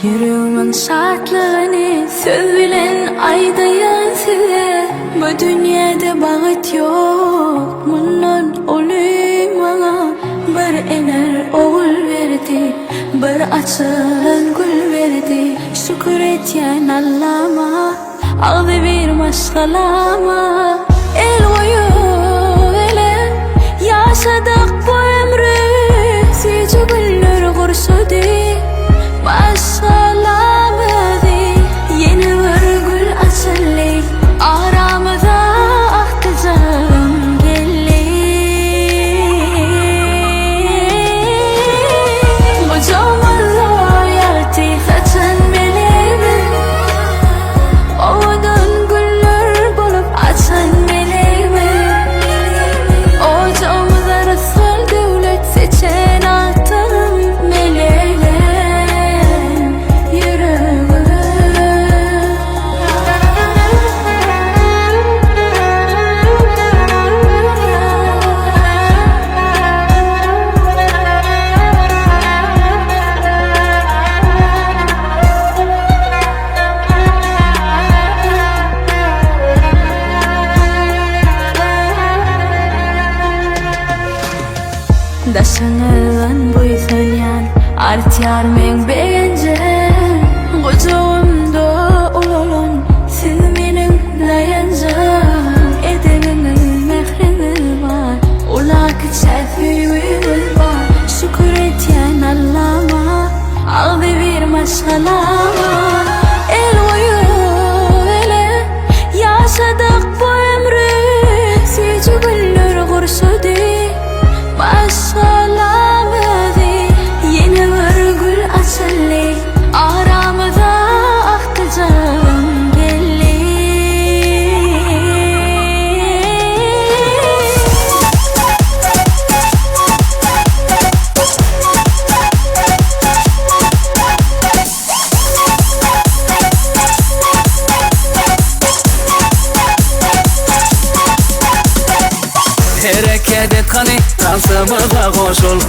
Yüreğimin şartlığını söz bilen aydayan size. Bu dünyada bağıt yok, bundan olayım bana. Bir ener oğul verdi, bir açılan gül verdi. Şükür et yan Allah'ıma, ağzı bir maşgalama. El boyu ele yaşadık bu ömrü, suyucu günler kurşudu. Maşgalamızı yeni bir gül açıldı, aramıza ahtacağım geldi. Kocaman hayatı saçan meleğim, odan güller bulup açan meleğim. Ocağımıza Resul devlet seçen attım meleğim. Daşanılan buysan yan artıyar men bence. Kucağımda olalım siz menin dayancam. Edemenin mehriniz var, ulak içe süyümüz var. Şükür et yan Allah'ıma, ağzı bir maşgalama. El boyu ele yaşadık bu ömrü, suyucu güller kurşudu. Maşgalamızı yeni bir gül açıldı, aramıza ahtacağım geldi. Hareket et kani, dansımıza koşul.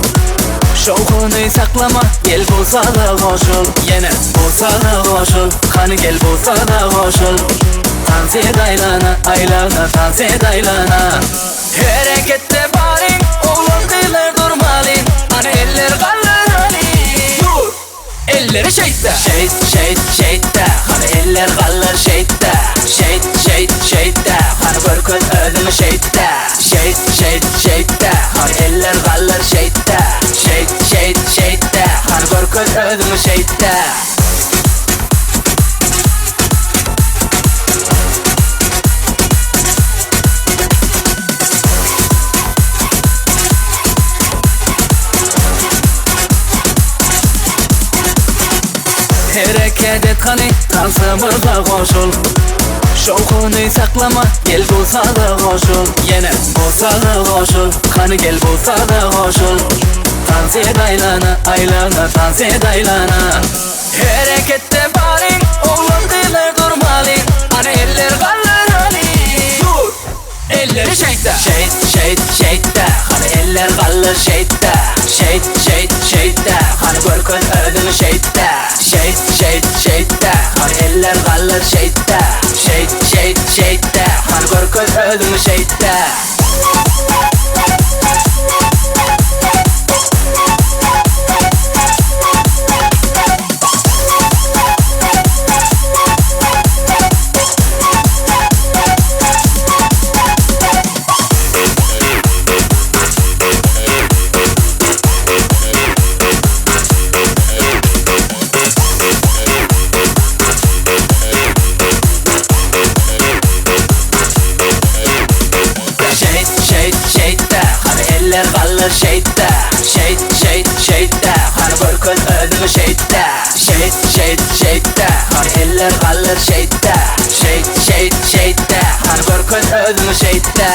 Şovkunu saklama, gel bulsa da koşul. Yine bulsa da koşul, kani gel bulsa da koşul. Dans et aylana, aylana, dans et aylana. Harekette barin, oğlum kıyılar durmalin. Hani eller kallar hani. Dur, elleri şeyde. Şeyde, hani eller kallar şeyde. Şeyde, hani bir göz ödümü şeyde. Şeyde, hani eller kallar şeyde. Şeyde, hani bir göz ödümü şeyde. Hareket et kani, dansımıza koşul. Şovkunu saklama, gel bulsa da koşul. Yine bulsa da koşul, kani gel bulsa da koşul. Dans et aylana, aylana, dans et aylana. Harekette barin, oğlum kıyılar durmalin. Hani eller kallar hani. Dur, elleri şeyde. Şeyde, hani eller kallar şeyde. Şeyde, hani bir göz ödümü şeyde. Şeyde, hani eller kallar şeyde. Şeyde, hani bir göz ödümü şeyde. Şeyde, hani eller kallar şeyde. Şeyde, hani bir göz ödümü şeyde. Şeyde, hani eller kallar şeyde. Şeyde, hani bir göz ödümü şeyde.